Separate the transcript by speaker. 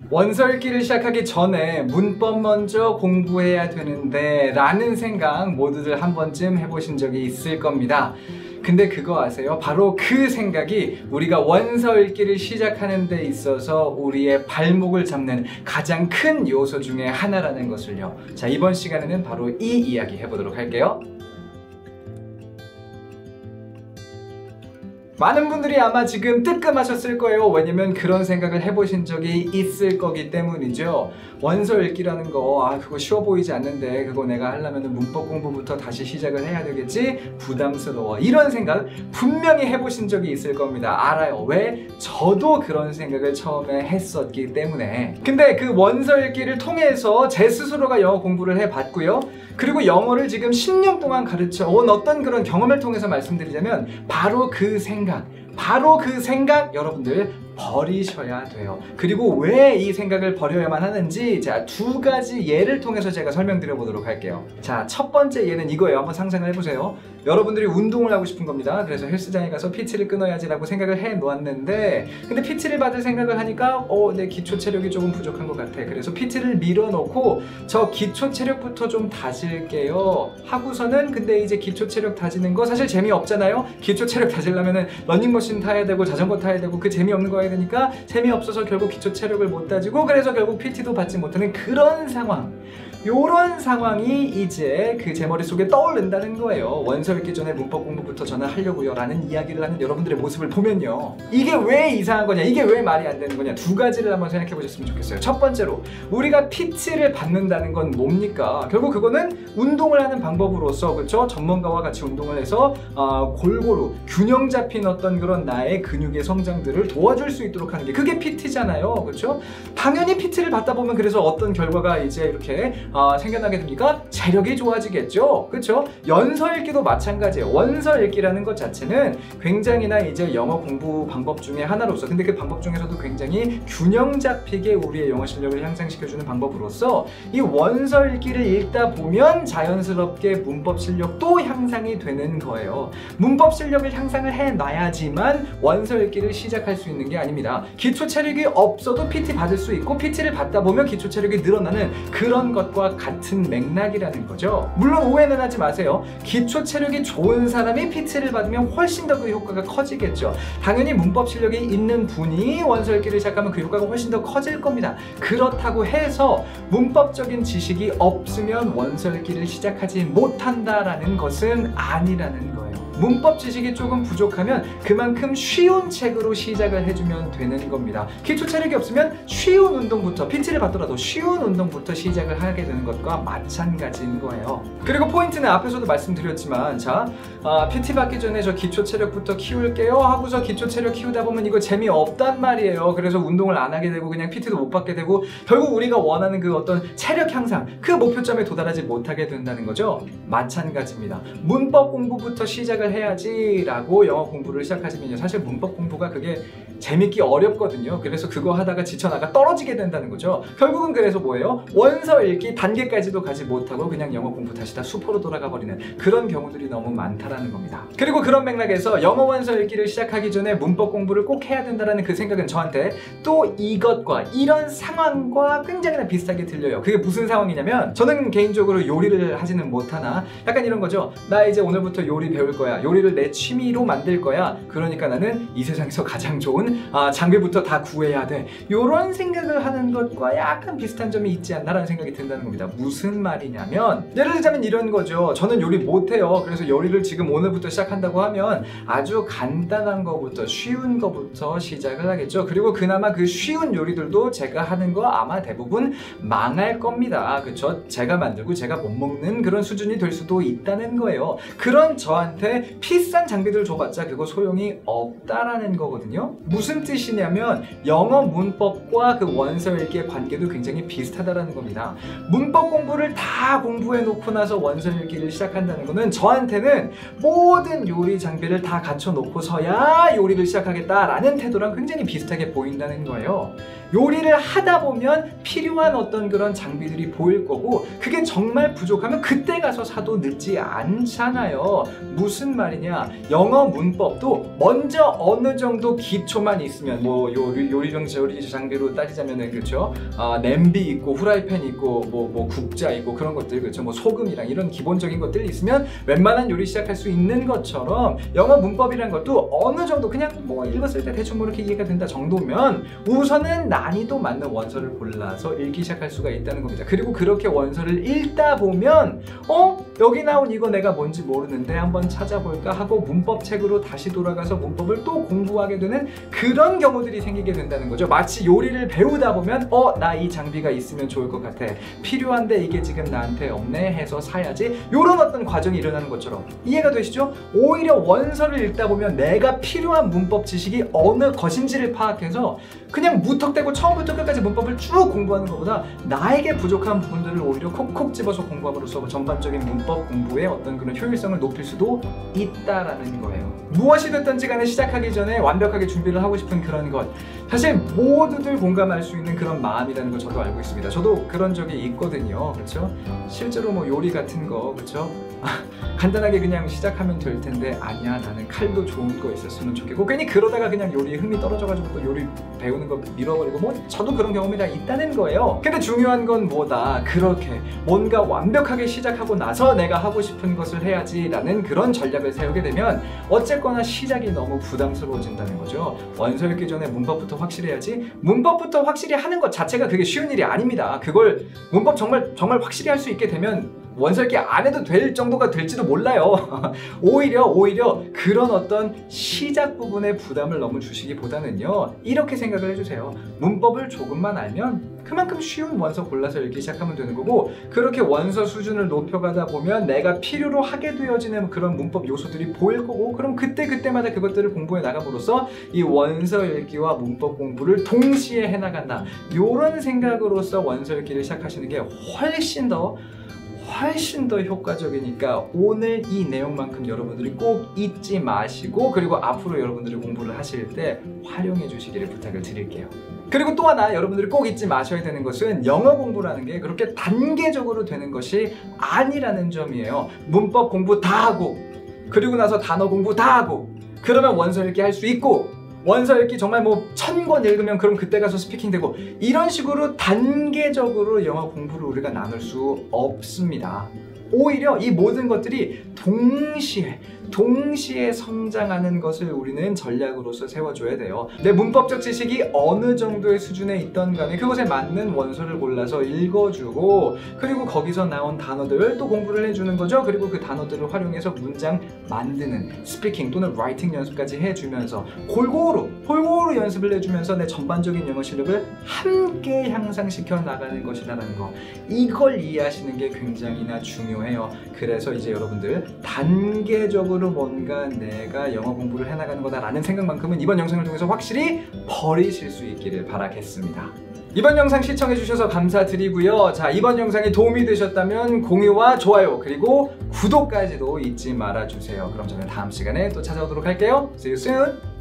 Speaker 1: 원서 읽기를 시작하기 전에 문법 먼저 공부해야 되는데 라는 생각 모두들 한 번쯤 해보신 적이 있을 겁니다. 근데 그거 아세요? 바로 그 생각이 우리가 원서 읽기를 시작하는 데 있어서 우리의 발목을 잡는 가장 큰 요소 중에 하나라는 것을요. 자, 이번 시간에는 바로 이 이야기 해보도록 할게요. 많은 분들이 아마 지금 뜨끔하셨을 거예요. 왜냐면 그런 생각을 해보신 적이 있을 거기 때문이죠. 원서 읽기라는 거 그거 쉬워 보이지 않는데 그거 내가 하려면 문법 공부부터 다시 시작을 해야 되겠지? 부담스러워. 이런 생각 분명히 해보신 적이 있을 겁니다. 알아요. 왜? 저도 그런 생각을 처음에 했었기 때문에. 근데 그 원서 읽기를 통해서 제 스스로가 영어 공부를 해봤고요. 그리고 영어를 지금 10년 동안 가르쳐 온 어떤 그런 경험을 통해서 말씀드리자면 바로 그 생각 여러분들 버리셔야 돼요. 그리고 왜 이 생각을 버려야만 하는지 자, 두 가지 예를 통해서 제가 설명드려 보도록 할게요. 자, 첫 번째 예는 이거예요. 한번 상상을 해보세요. 여러분들이 운동을 하고 싶은 겁니다. 그래서 헬스장에 가서 PT를 끊어야지 라고 생각을 해 놓았는데 근데 PT를 받을 생각을 하니까 내 기초 체력이 조금 부족한 것 같아. 그래서 PT를 밀어놓고 저 기초 체력부터 좀 다질게요 하고서는 근데 이제 기초 체력 다지는 거 사실 재미없잖아요. 기초 체력 다지려면은 러닝머신 타야 되고 자전거 타야 되고 그 재미없는 거 해야 되니까 재미없어서 결국 기초 체력을 못 다지고 그래서 결국 PT도 받지 못하는 그런 상황. 요런 상황이 이제 제 머릿속에 떠오른다는 거예요. 원서 읽기 전에 문법 공부부터 저는 하려고요 라는 이야기를 하는 여러분들의 모습을 보면요. 이게 왜 이상한 거냐, 이게 왜 말이 안 되는 거냐, 두 가지를 한번 생각해 보셨으면 좋겠어요. 첫 번째로 우리가 PT를 받는다는 건 뭡니까? 결국 그거는 운동을 하는 방법으로서 그렇죠? 전문가와 같이 운동을 해서 골고루 균형 잡힌 어떤 그런 나의 근육의 성장들을 도와줄 수 있도록 하는 게 그게 PT잖아요. 그렇죠? 당연히 PT를 받다 보면 그래서 어떤 결과가 이제 이렇게 생겨나게 됩니까? 체력이 좋아지겠죠. 그렇죠? 연서 읽기도 마찬가지예요. 원서 읽기라는 것 자체는 굉장히나 이제 영어 공부 방법 중에 하나로서 근데 그 방법 중에서도 굉장히 균형 잡히게 우리의 영어 실력을 향상시켜주는 방법으로서 이 원서 읽기를 읽다 보면 자연스럽게 문법 실력도 향상이 되는 거예요. 문법 실력을 향상을 해놔야지만 원서 읽기를 시작할 수 있는 게 아닙니다. 기초 체력이 없어도 PT 받을 수 있고 PT를 받다 보면 기초 체력이 늘어나는 그런 것과 같은 맥락이라는 거죠. 물론 오해는 하지 마세요. 기초 체력이 좋은 사람이 PT를 받으면 훨씬 더 그 효과가 커지겠죠. 당연히 문법 실력이 있는 분이 원서 읽기를 시작하면 그 효과가 훨씬 더 커질 겁니다. 그렇다고 해서 문법적인 지식이 없으면 원서 읽기를 시작하지 못한다라는 것은 아니라는 거예요. 문법 지식이 조금 부족하면 그만큼 쉬운 책으로 시작을 해주면 되는 겁니다. 기초 체력이 없으면 쉬운 운동부터 PT를 받더라도 쉬운 운동부터 시작을 하게 되는 것과 마찬가지인 거예요. 그리고 포인트는 앞에서도 말씀드렸지만 자, PT 받기 전에 저 기초 체력부터 키울게요 하고서 기초 체력 키우다 보면 이거 재미없단 말이에요. 그래서 운동을 안 하게 되고 그냥 PT도 못 받게 되고 결국 우리가 원하는 그 어떤 체력 향상 그 목표점에 도달하지 못하게 된다는 거죠. 마찬가지입니다. 문법 공부부터 시작을 해야지 라고 영어 공부를 시작하시면요. 사실 문법 공부가 그게 재밌기 어렵거든요. 그래서 그거 하다가 지쳐나가 떨어지게 된다는 거죠. 결국은 그래서 뭐예요? 원서 읽기 단계까지도 가지 못하고 그냥 영어 공부 다시 다 수포로 돌아가 버리는 그런 경우들이 너무 많다라는 겁니다. 그리고 그런 맥락에서 영어 원서 읽기를 시작하기 전에 문법 공부를 꼭 해야 된다는 그 생각은 저한테 또 이것과 이런 상황과 굉장히 비슷하게 들려요. 그게 무슨 상황이냐면 저는 개인적으로 요리를 하지는 못하나 약간 이런 거죠. 나 이제 오늘부터 요리 배울 거야. 요리를 내 취미로 만들 거야. 그러니까 나는 이 세상에서 가장 좋은 장비부터 다 구해야 돼. 이런 생각을 하는 것과 약간 비슷한 점이 있지 않나라는 생각이 든다는 겁니다. 무슨 말이냐면 예를 들자면 이런 거죠. 저는 요리 못해요. 그래서 요리를 지금 오늘부터 시작한다고 하면 아주 간단한 거부터 쉬운 거부터 시작을 하겠죠. 그리고 그나마 그 쉬운 요리들도 제가 하는 거 아마 대부분 망할 겁니다. 그렇죠? 제가 만들고 제가 못 먹는 그런 수준이 될 수도 있다는 거예요. 그런 저한테 비싼 장비들 줘봤자 그거 소용이 없다라는 거거든요. 무슨 뜻이냐면 영어 문법과 그 원서 읽기의 관계도 굉장히 비슷하다라는 겁니다. 문법 공부를 다 공부해 놓고 나서 원서 읽기를 시작한다는 거는 저한테는 모든 요리 장비를 다 갖춰 놓고서야 요리를 시작하겠다라는 태도랑 굉장히 비슷하게 보인다는 거예요. 요리를 하다 보면 필요한 어떤 그런 장비들이 보일 거고 그게 정말 부족하면 그때 가서 사도 늦지 않잖아요. 무슨 말이냐? 영어 문법도 먼저 어느 정도 기초만 있으면 뭐 요리 장비로 따지자면은 그렇죠. 냄비 있고 후라이팬 있고 뭐 국자 있고 그런 것들 그렇죠. 뭐 소금이랑 이런 기본적인 것들이 있으면 웬만한 요리 시작할 수 있는 것처럼 영어 문법이라는 것도 어느 정도 그냥 뭐 읽었을 때 대충 뭐 이렇게 이해가 된다 정도면 우선은 난이도 맞는 원서를 골라서 읽기 시작할 수가 있다는 겁니다. 그리고 그렇게 원서를 읽다 보면 여기 나온 이거 내가 뭔지 모르는데 한번 찾아볼까 하고 문법책으로 다시 돌아가서 문법을 또 공부하게 되는 그런 경우들이 생기게 된다는 거죠. 마치 요리를 배우다 보면 나 이 장비가 있으면 좋을 것 같아. 필요한데 이게 지금 나한테 없네 해서 사야지. 요런 어떤 과정이 일어나는 것처럼 이해가 되시죠? 오히려 원서를 읽다 보면 내가 필요한 문법 지식이 어느 것인지를 파악해서 그냥 무턱대고 처음부터 끝까지 문법을 쭉 공부하는 것보다 나에게 부족한 부분들을 오히려 콕콕 집어서 공부함으로써 전반적인 문법 공부의 어떤 그런 효율성을 높일 수도 있다라는 거예요. 무엇이 됐든지 간에 시작하기 전에 완벽하게 준비를 하고 싶은 그런 것, 사실 모두들 공감할 수 있는 그런 마음이라는 걸 저도 알고 있습니다. 저도 그런 적이 있거든요. 그렇죠? 실제로 뭐 요리 같은 거 그렇죠? 간단하게 그냥 시작하면 될 텐데 아니야 나는 칼도 좋은 거 있었으면 좋겠고 괜히 그러다가 그냥 요리에 흥미 떨어져가지고 또 요리 배우는 거 밀어버리고 뭐 저도 그런 경험이 다 있다는 거예요. 근데 중요한 건 뭐다, 그렇게 뭔가 완벽하게 시작하고 나서 내가 하고 싶은 것을 해야지 라는 그런 전략을 세우게 되면 어쨌거나 시작이 너무 부담스러워진다는 거죠. 원서 읽기 전에 문법부터 확실히 해야지. 문법부터 확실히 하는 것 자체가 그게 쉬운 일이 아닙니다. 그걸 문법 정말 확실히 할 수 있게 되면 원서 읽기 안 해도 될 정도가 될지도 몰라요. 오히려 그런 어떤 시작 부분에 부담을 너무 주시기보다는요, 이렇게 생각을 해주세요. 문법을 조금만 알면 그만큼 쉬운 원서 골라서 읽기 시작하면 되는 거고, 그렇게 원서 수준을 높여가다 보면 내가 필요로 하게 되어지는 그런 문법 요소들이 보일 거고, 그럼 그때마다 그것들을 공부해 나감으로써 이 원서 읽기와 문법 공부를 동시에 해나간다, 이런 생각으로서 원서 읽기를 시작하시는 게 훨씬 더 효과적이니까 오늘 이 내용만큼 여러분들이 꼭 잊지 마시고, 그리고 앞으로 여러분들이 공부를 하실 때 활용해 주시기를 부탁을 드릴게요. 그리고 또 하나 여러분들이 꼭 잊지 마셔야 되는 것은 영어 공부라는 게 그렇게 단계적으로 되는 것이 아니라는 점이에요. 문법 공부 다 하고 그리고 나서 단어 공부 다 하고 그러면 원서 읽기 할 수 있고, 원서 읽기 정말 뭐 1000권 읽으면 그럼 그때 가서 스피킹 되고, 이런 식으로 단계적으로 영어 공부를 우리가 나눌 수 없습니다. 오히려 이 모든 것들이 동시에 성장하는 것을 우리는 전략으로서 세워줘야 돼요. 내 문법적 지식이 어느 정도의 수준에 있던 간에 그것에 맞는 원서를 골라서 읽어주고, 그리고 거기서 나온 단어들을 또 공부를 해주는 거죠. 그리고 그 단어들을 활용해서 문장 만드는 스피킹 또는 라이팅 연습까지 해주면서 골고루 연습을 해주면서 내 전반적인 영어 실력을 함께 향상시켜 나가는 것이라는 거, 이걸 이해하시는 게 굉장히나 중요해요. 그래서 이제 여러분들 단계적으로 뭔가 내가 영어 공부를 해나가는 거다라는 생각만큼은 이번 영상을 통해서 확실히 버리실 수 있기를 바라겠습니다. 이번 영상 시청해주셔서 감사드리고요. 자, 이번 영상이 도움이 되셨다면 공유와 좋아요 그리고 구독까지도 잊지 말아주세요. 그럼 저는 다음 시간에 또 찾아오도록 할게요. See you soon!